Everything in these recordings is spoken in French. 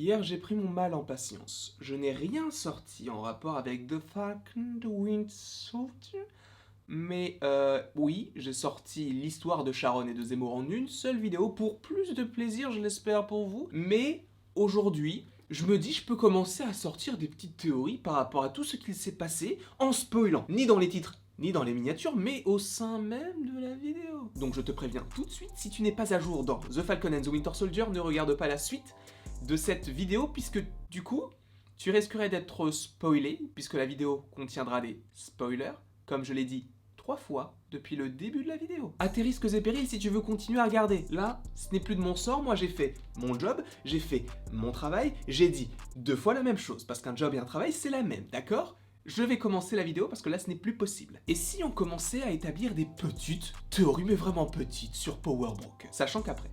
Hier, j'ai pris mon mal en patience. Je n'ai rien sorti en rapport avec The Falcon, The Winter Soldier. Mais oui, j'ai sorti l'histoire de Sharon et de Zemmour en une seule vidéo pour plus de plaisir, je l'espère pour vous. Mais aujourd'hui, je me dis je peux commencer à sortir des petites théories par rapport à tout ce qu'il s'est passé en spoilant, ni dans les titres, ni dans les miniatures, mais au sein même de la vidéo. Donc je te préviens tout de suite, si tu n'es pas à jour dans The Falcon and the Winter Soldier, ne regarde pas la suite de cette vidéo, puisque du coup, tu risquerais d'être spoilé, puisque la vidéo contiendra des spoilers, comme je l'ai dit 3 fois depuis le début de la vidéo. À tes risques et périls si tu veux continuer à regarder. Là, ce n'est plus de mon sort, moi j'ai fait mon job, j'ai fait mon travail, j'ai dit 2 fois la même chose, parce qu'un job et un travail c'est la même, d'accord ? Je vais commencer la vidéo parce que là ce n'est plus possible. Et si on commençait à établir des petites théories, mais vraiment petites, sur Power Broker, sachant qu'après,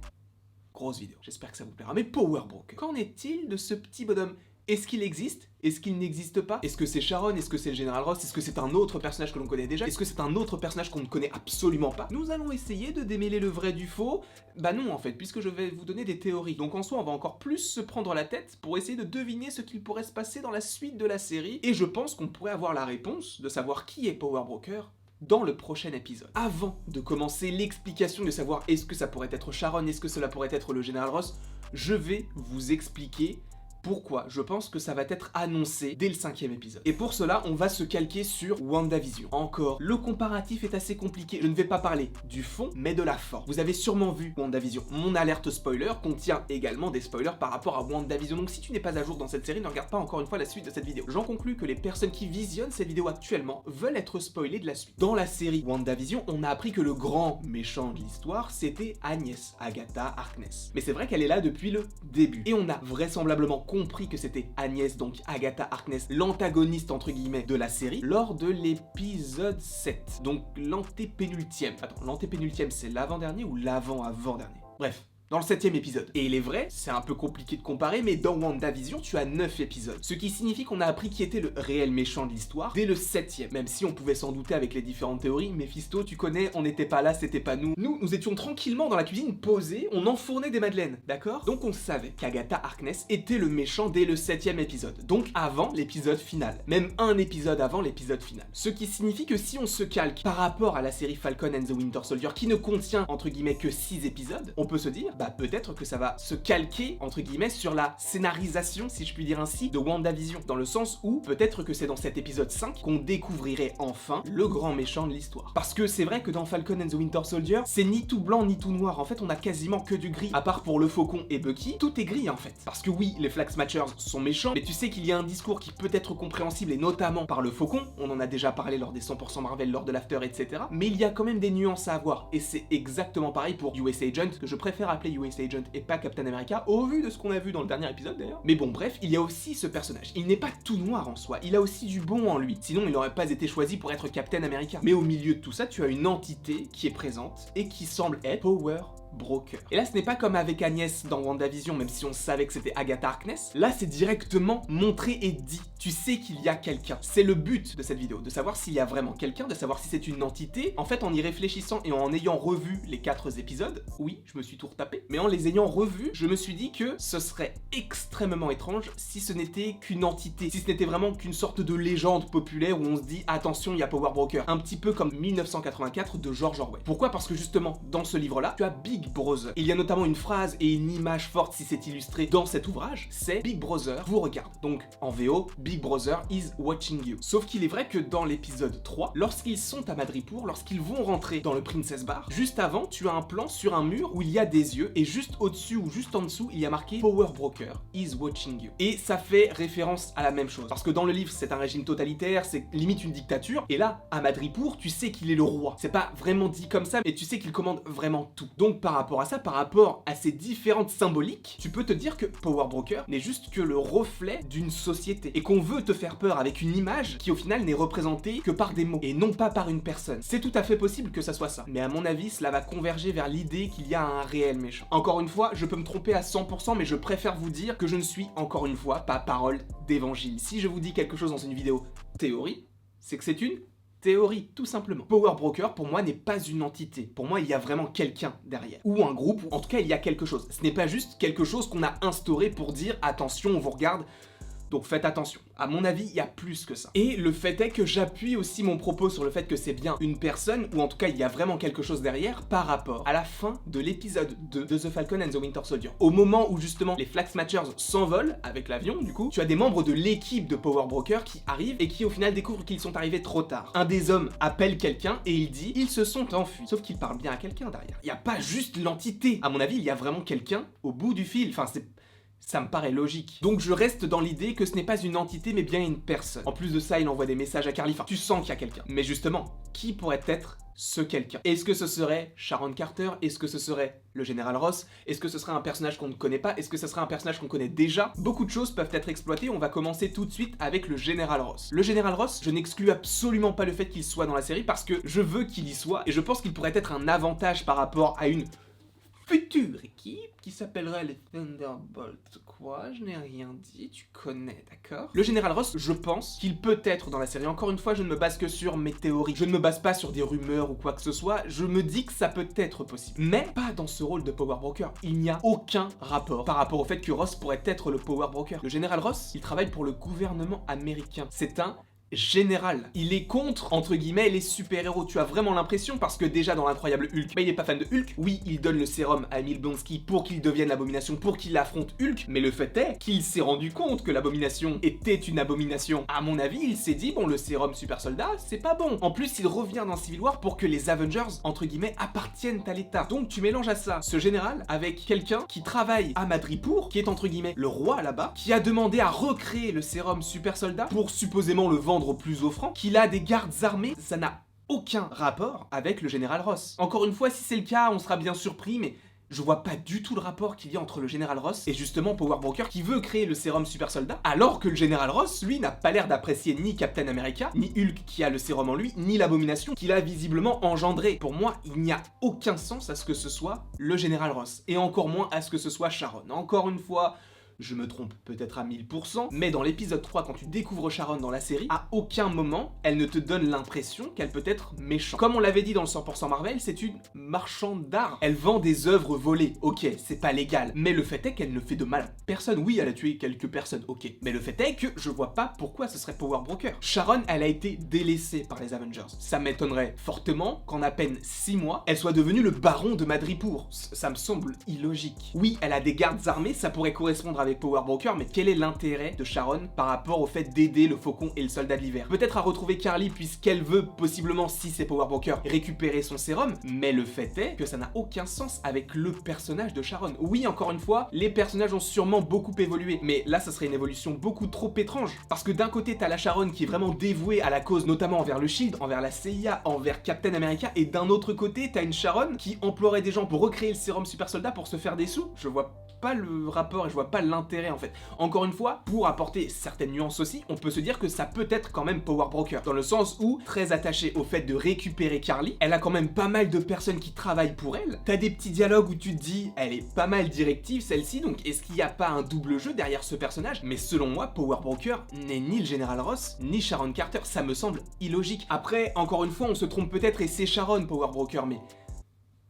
grosse vidéo, j'espère que ça vous plaira, mais Power Broker, qu'en est-il de ce petit bonhomme ? Est-ce qu'il existe ? Est-ce qu'il n'existe pas ? Est-ce que c'est Sharon ? Est-ce que c'est le Général Ross ? Est-ce que c'est un autre personnage que l'on connaît déjà ? Est-ce que c'est un autre personnage qu'on ne connaît absolument pas ? Nous allons essayer de démêler le vrai du faux. Bah non en fait, puisque je vais vous donner des théories. Donc en soi, on va encore plus se prendre la tête pour essayer de deviner ce qu'il pourrait se passer dans la suite de la série. Et je pense qu'on pourrait avoir la réponse de savoir qui est Power Broker dans le prochain épisode. Avant de commencer l'explication de savoir est-ce que ça pourrait être Sharon, est-ce que cela pourrait être le Général Ross, je vais vous expliquer pourquoi je pense que ça va être annoncé dès le 5e épisode. Et pour cela, on va se calquer sur WandaVision. Encore, le comparatif est assez compliqué. Je ne vais pas parler du fond, mais de la forme. Vous avez sûrement vu WandaVision. Mon alerte spoiler contient également des spoilers par rapport à WandaVision. Donc si tu n'es pas à jour dans cette série, ne regarde pas encore une fois la suite de cette vidéo. J'en conclus que les personnes qui visionnent cette vidéo actuellement veulent être spoilées de la suite. Dans la série WandaVision, on a appris que le grand méchant de l'histoire, c'était Agnès, Agatha Harkness. Mais c'est vrai qu'elle est là depuis le début. Et on a vraisemblablement compris que c'était Agnès, donc Agatha Harkness, l'antagoniste entre guillemets de la série, lors de l'épisode 7. Donc l'antépénultième. Attends, l'antépénultième c'est l'avant-dernier ou l'avant-avant-dernier ? Bref. Dans le 7e épisode. Et il est vrai, c'est un peu compliqué de comparer, mais dans WandaVision, tu as 9 épisodes. Ce qui signifie qu'on a appris qui était le réel méchant de l'histoire dès le 7e. Même si on pouvait s'en douter avec les différentes théories, Mephisto, tu connais, on n'était pas là, c'était pas nous. Nous étions tranquillement dans la cuisine, posés, on enfournait des madeleines, d'accord ? Donc on savait qu'Agatha Harkness était le méchant dès le 7e épisode. Donc avant l'épisode final. Même un épisode avant l'épisode final. Ce qui signifie que si on se calque par rapport à la série Falcon and the Winter Soldier, qui ne contient, entre guillemets, que 6 épisodes, on peut se dire, bah peut-être que ça va se calquer, entre guillemets, sur la scénarisation, si je puis dire ainsi, de WandaVision. Dans le sens où, peut-être que c'est dans cet épisode 5 qu'on découvrirait enfin le grand méchant de l'histoire. Parce que c'est vrai que dans Falcon and the Winter Soldier, c'est ni tout blanc ni tout noir. En fait, on a quasiment que du gris. À part pour le Faucon et Bucky, tout est gris en fait. Parce que oui, les Flag Smashers sont méchants, mais tu sais qu'il y a un discours qui peut être compréhensible, et notamment par le Faucon. On en a déjà parlé lors des 100% Marvel, lors de l'After, etc. Mais il y a quand même des nuances à avoir. Et c'est exactement pareil pour US Agent, que je préfère appeler US Agent et pas Captain America, au vu de ce qu'on a vu dans le dernier épisode d'ailleurs. Mais bon, bref, il y a aussi ce personnage. Il n'est pas tout noir en soi, il a aussi du bon en lui. Sinon, il n'aurait pas été choisi pour être Captain America. Mais au milieu de tout ça, tu as une entité qui est présente et qui semble être Power Broker. Et là, ce n'est pas comme avec Agnès dans WandaVision, même si on savait que c'était Agatha Harkness. Là, c'est directement montré et dit. Tu sais qu'il y a quelqu'un. C'est le but de cette vidéo, de savoir s'il y a vraiment quelqu'un, de savoir si c'est une entité. En fait, en y réfléchissant et en ayant revu les 4 épisodes, oui, je me suis tout retapé, mais en les ayant revus, je me suis dit que ce serait extrêmement étrange si ce n'était qu'une entité, si ce n'était vraiment qu'une sorte de légende populaire où on se dit attention, il y a Power Broker. Un petit peu comme 1984 de George Orwell. Pourquoi ? Parce que justement, dans ce livre-là, tu as Big Brother. Il y a notamment une phrase et une image forte si c'est illustré dans cet ouvrage, c'est Big Brother vous regarde. Donc en VO, Big Brother is watching you. Sauf qu'il est vrai que dans l'épisode 3, lorsqu'ils sont à Madripoor, lorsqu'ils vont rentrer dans le Princess Bar, juste avant, tu as un plan sur un mur où il y a des yeux et juste au-dessus ou juste en dessous, il y a marqué Power Broker is watching you. Et ça fait référence à la même chose. Parce que dans le livre, c'est un régime totalitaire, c'est limite une dictature. Et là, à Madripoor, tu sais qu'il est le roi. C'est pas vraiment dit comme ça, mais tu sais qu'il commande vraiment tout. Donc par rapport à ça, par rapport à ces différentes symboliques, tu peux te dire que Power Broker n'est juste que le reflet d'une société et qu'on veut te faire peur avec une image qui au final n'est représentée que par des mots et non pas par une personne. C'est tout à fait possible que ça soit ça, mais à mon avis, cela va converger vers l'idée qu'il y a un réel méchant. Encore une fois, je peux me tromper à 100%, mais je préfère vous dire que je ne suis, encore une fois, pas parole d'évangile. Si je vous dis quelque chose dans une vidéo théorie, c'est que c'est une théorie, tout simplement. Power Broker, pour moi, n'est pas une entité. Pour moi, il y a vraiment quelqu'un derrière. Ou un groupe, ou en tout cas, il y a quelque chose. Ce n'est pas juste quelque chose qu'on a instauré pour dire « Attention, on vous regarde ». Donc faites attention. À mon avis, il y a plus que ça. Et le fait est que j'appuie aussi mon propos sur le fait que c'est bien une personne, ou en tout cas il y a vraiment quelque chose derrière, par rapport à la fin de l'épisode 2 de The Falcon and the Winter Soldier. Au moment où justement les Flag Smashers s'envolent avec l'avion, du coup, tu as des membres de l'équipe de Power Broker qui arrivent et qui au final découvrent qu'ils sont arrivés trop tard. Un des hommes appelle quelqu'un et il dit « Ils se sont enfuis ». Sauf qu'il parle bien à quelqu'un derrière. Il n'y a pas juste l'entité. À mon avis, il y a vraiment quelqu'un au bout du fil. Enfin, ça me paraît logique. Donc je reste dans l'idée que ce n'est pas une entité mais bien une personne. En plus de ça, il envoie des messages à Carly. Enfin, tu sens qu'il y a quelqu'un. Mais justement, qui pourrait être ce quelqu'un? Est-ce que ce serait Sharon Carter? Est-ce que ce serait le général Ross? Est-ce que ce serait un personnage qu'on ne connaît pas? Est-ce que ce serait un personnage qu'on connaît déjà? Beaucoup de choses peuvent être exploitées. On va commencer tout de suite avec le général Ross. Le général Ross, je n'exclus absolument pas le fait qu'il soit dans la série parce que je veux qu'il y soit et je pense qu'il pourrait être un avantage par rapport à une future équipe qui s'appellerait les Thunderbolts. Quoi? Je n'ai rien dit, tu connais, d'accord? Le général Ross, je pense qu'il peut être dans la série. Encore une fois, je ne me base que sur mes théories. Je ne me base pas sur des rumeurs ou quoi que ce soit. Je me dis que ça peut être possible. Mais pas dans ce rôle de Power Broker. Il n'y a aucun rapport par rapport au fait que Ross pourrait être le Power Broker. Le général Ross, il travaille pour le gouvernement américain. C'est un général. Il est contre, entre guillemets, les super-héros. Tu as vraiment l'impression, parce que déjà dans l'incroyable Hulk, il est pas fan de Hulk. Oui, il donne le sérum à Emil Blonsky pour qu'il devienne l'abomination, pour qu'il affronte Hulk, mais le fait est qu'il s'est rendu compte que l'abomination était une abomination. À mon avis, il s'est dit, bon, le sérum super soldat, c'est pas bon. En plus, il revient dans Civil War pour que les Avengers, entre guillemets, appartiennent à l'État. Donc tu mélanges à ça ce général avec quelqu'un qui travaille à Madripoor, qui est entre guillemets le roi là-bas, qui a demandé à recréer le sérum super soldat pour supposément le vendre au plus offrant, qu'il a des gardes armés. Ça n'a aucun rapport avec le général Ross. Encore une fois, si c'est le cas, on sera bien surpris, mais je vois pas du tout le rapport qu'il y a entre le général Ross et justement Power Broker qui veut créer le sérum super soldat, alors que le général Ross, lui, n'a pas l'air d'apprécier ni Captain America, ni Hulk qui a le sérum en lui, ni l'abomination qu'il a visiblement engendré. Pour moi, il n'y a aucun sens à ce que ce soit le général Ross, et encore moins à ce que ce soit Sharon. Encore une fois, je me trompe peut-être à 1000%, mais dans l'épisode 3, quand tu découvres Sharon dans la série, à aucun moment, elle ne te donne l'impression qu'elle peut être méchante. Comme on l'avait dit dans le 100% Marvel, c'est une marchande d'art. Elle vend des œuvres volées, ok, c'est pas légal, mais le fait est qu'elle ne fait de mal à personne. Oui, elle a tué quelques personnes, ok, mais le fait est que je vois pas pourquoi ce serait Power Broker. Sharon, elle a été délaissée par les Avengers. Ça m'étonnerait fortement qu'en à peine 6 mois, elle soit devenue le baron de Madripoor. Ça me semble illogique. Oui, elle a des gardes armés, ça pourrait correspondre avec Power Broker, mais quel est l'intérêt de Sharon par rapport au fait d'aider le Faucon et le Soldat de l'Hiver? Peut-être à retrouver Carly puisqu'elle veut possiblement, si c'est Power Broker, récupérer son sérum, mais le fait est que ça n'a aucun sens avec le personnage de Sharon. Oui, encore une fois, les personnages ont sûrement beaucoup évolué, mais là ça serait une évolution beaucoup trop étrange, parce que d'un côté t'as la Sharon qui est vraiment dévouée à la cause, notamment envers le Shield, envers la CIA, envers Captain America, et d'un autre côté t'as une Sharon qui emploierait des gens pour recréer le sérum super soldat pour se faire des sous. Je vois pas le rapport et je vois pas l'intérêt en fait. Encore une fois, pour apporter certaines nuances aussi, on peut se dire que ça peut être quand même Power Broker, dans le sens où, très attachée au fait de récupérer Carly, elle a quand même pas mal de personnes qui travaillent pour elle. T'as des petits dialogues où tu te dis, elle est pas mal directive celle-ci, donc est-ce qu'il y a pas un double jeu derrière ce personnage? Mais selon moi, Power Broker n'est ni le général Ross, ni Sharon Carter, ça me semble illogique. Après, encore une fois, on se trompe peut-être et c'est Sharon Power Broker, mais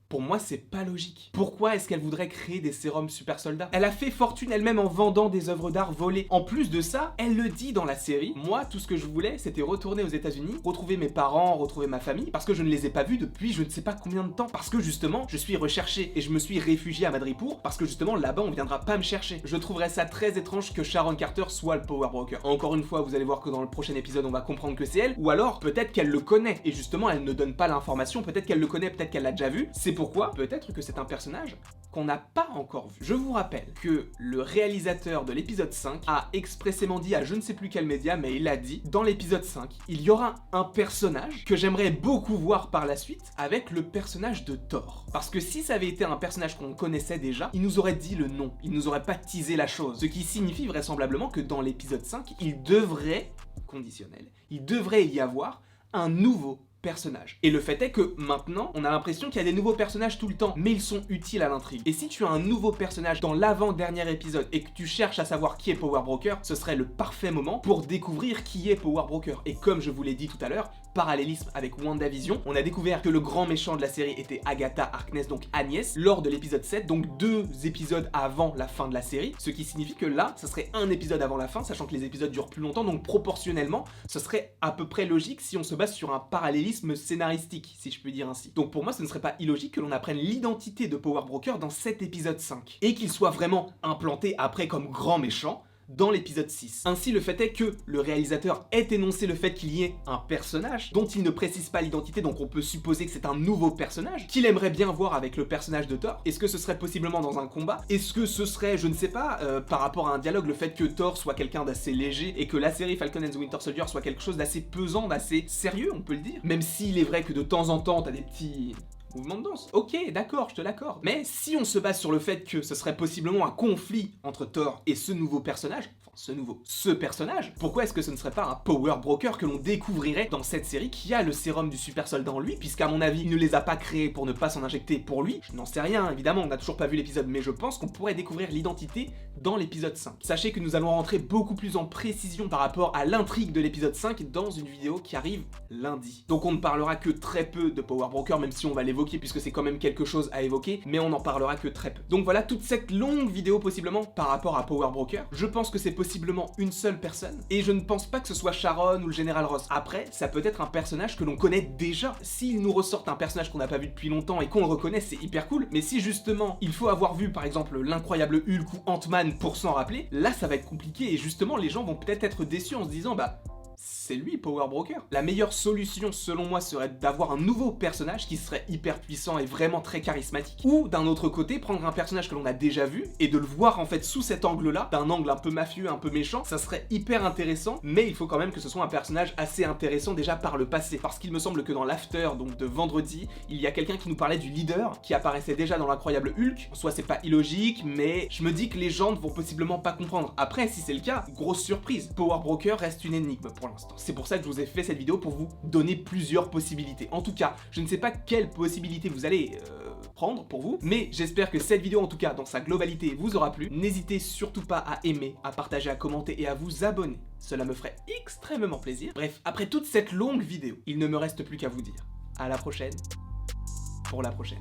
pour moi, c'est pas logique. Pourquoi est-ce qu'elle voudrait créer des sérums super soldats? Elle a fait fortune elle-même en vendant des œuvres d'art volées. En plus de ça, elle le dit dans la série, moi, tout ce que je voulais, c'était retourner aux États-Unis, retrouver mes parents, retrouver ma famille, parce que je ne les ai pas vus depuis je ne sais pas combien de temps. Parce que justement, je suis recherché et je me suis réfugié à Madripoor, parce que justement, là-bas, on viendra pas me chercher. Je trouverais ça très étrange que Sharon Carter soit le Power Broker. Encore une fois, vous allez voir que dans le prochain épisode, on va comprendre que c'est elle, ou alors, peut-être qu'elle le connaît, et justement, elle ne donne pas l'information, peut-être qu'elle le connaît, peut-être qu'elle l'a déjà vu. C'est pourquoi, peut-être que c'est un personnage qu'on n'a pas encore vu. Je vous rappelle que le réalisateur de l'épisode 5 a expressément dit à je ne sais plus quel média, mais il a dit, dans l'épisode 5, il y aura un personnage que j'aimerais beaucoup voir par la suite avec le personnage de Thor. Parce que si ça avait été un personnage qu'on connaissait déjà, il nous aurait dit le nom, il nous aurait pas teasé la chose. Ce qui signifie vraisemblablement que dans l'épisode 5, il devrait, conditionnel, il devrait y avoir un nouveau personnages. Et le fait est que maintenant, on a l'impression qu'il y a des nouveaux personnages tout le temps, mais ils sont utiles à l'intrigue. Et si tu as un nouveau personnage dans l'avant-dernier épisode et que tu cherches à savoir qui est Power Broker, ce serait le parfait moment pour découvrir qui est Power Broker. Et comme je vous l'ai dit tout à l'heure, parallélisme avec WandaVision, on a découvert que le grand méchant de la série était Agatha Harkness, donc Agnès, lors de l'épisode 7, donc 2 épisodes avant la fin de la série, ce qui signifie que là, ça serait un épisode avant la fin, sachant que les épisodes durent plus longtemps, donc proportionnellement, ce serait à peu près logique si on se base sur un parallélisme scénaristique, si je peux dire ainsi. Donc pour moi, ce ne serait pas illogique que l'on apprenne l'identité de Power Broker dans cet épisode 5, et qu'il soit vraiment implanté après comme grand méchant, dans l'épisode 6. Ainsi, le fait est que le réalisateur ait énoncé le fait qu'il y ait un personnage dont il ne précise pas l'identité, donc on peut supposer que c'est un nouveau personnage qu'il aimerait bien voir avec le personnage de Thor. Est-ce que ce serait possiblement dans un combat? Est-ce que ce serait, je ne sais pas, par rapport à un dialogue, le fait que Thor soit quelqu'un d'assez léger et que la série Falcon and the Winter Soldier soit quelque chose d'assez pesant, d'assez sérieux, on peut le dire? Même s'il est vrai que de temps en temps, t'as des petits mouvement de danse. Ok, d'accord, je te l'accorde. Mais si on se base sur le fait que ce serait possiblement un conflit entre Thor et ce nouveau personnage, ce personnage, pourquoi est-ce que ce ne serait pas un Power Broker que l'on découvrirait dans cette série qui a le sérum du super soldat en lui, puisqu'à mon avis, il ne les a pas créés pour ne pas s'en injecter pour lui. Je n'en sais rien, évidemment, on n'a toujours pas vu l'épisode, mais je pense qu'on pourrait découvrir l'identité dans l'épisode 5. Sachez que nous allons rentrer beaucoup plus en précision par rapport à l'intrigue de l'épisode 5 dans une vidéo qui arrive lundi. Donc on ne parlera que très peu de Power Broker, même si on va l'évoquer puisque c'est quand même quelque chose à évoquer, mais on n'en parlera que très peu. Donc voilà toute cette longue vidéo possiblement par rapport à Power Broker. Je pense que c'est possiblement une seule personne, et je ne pense pas que ce soit Sharon ou le Général Ross. Après, ça peut être un personnage que l'on connaît déjà. S'il nous ressortent un personnage qu'on n'a pas vu depuis longtemps et qu'on le reconnaît, c'est hyper cool, mais si justement il faut avoir vu par exemple l'incroyable Hulk ou Ant-Man pour s'en rappeler, là ça va être compliqué et justement les gens vont peut-être être déçus en se disant bah c'est lui Power Broker. La meilleure solution selon moi serait d'avoir un nouveau personnage qui serait hyper puissant et vraiment très charismatique. Ou d'un autre côté, prendre un personnage que l'on a déjà vu et de le voir en fait sous cet angle-là, d'un angle un peu mafieux, un peu méchant, ça serait hyper intéressant, mais il faut quand même que ce soit un personnage assez intéressant déjà par le passé. Parce qu'il me semble que dans l'after, donc de vendredi, il y a quelqu'un qui nous parlait du leader qui apparaissait déjà dans l'incroyable Hulk. Soit c'est pas illogique, mais je me dis que les gens ne vont possiblement pas comprendre. Après, si c'est le cas, grosse surprise, Power Broker reste une énigme pour l'instant. C'est pour ça que je vous ai fait cette vidéo pour vous donner plusieurs possibilités. En tout cas, je ne sais pas quelle possibilité vous allez prendre pour vous, mais j'espère que cette vidéo, en tout cas dans sa globalité, vous aura plu. N'hésitez surtout pas à aimer, à partager, à commenter et à vous abonner. Cela me ferait extrêmement plaisir. Bref, après toute cette longue vidéo, il ne me reste plus qu'à vous dire à la prochaine pour la prochaine.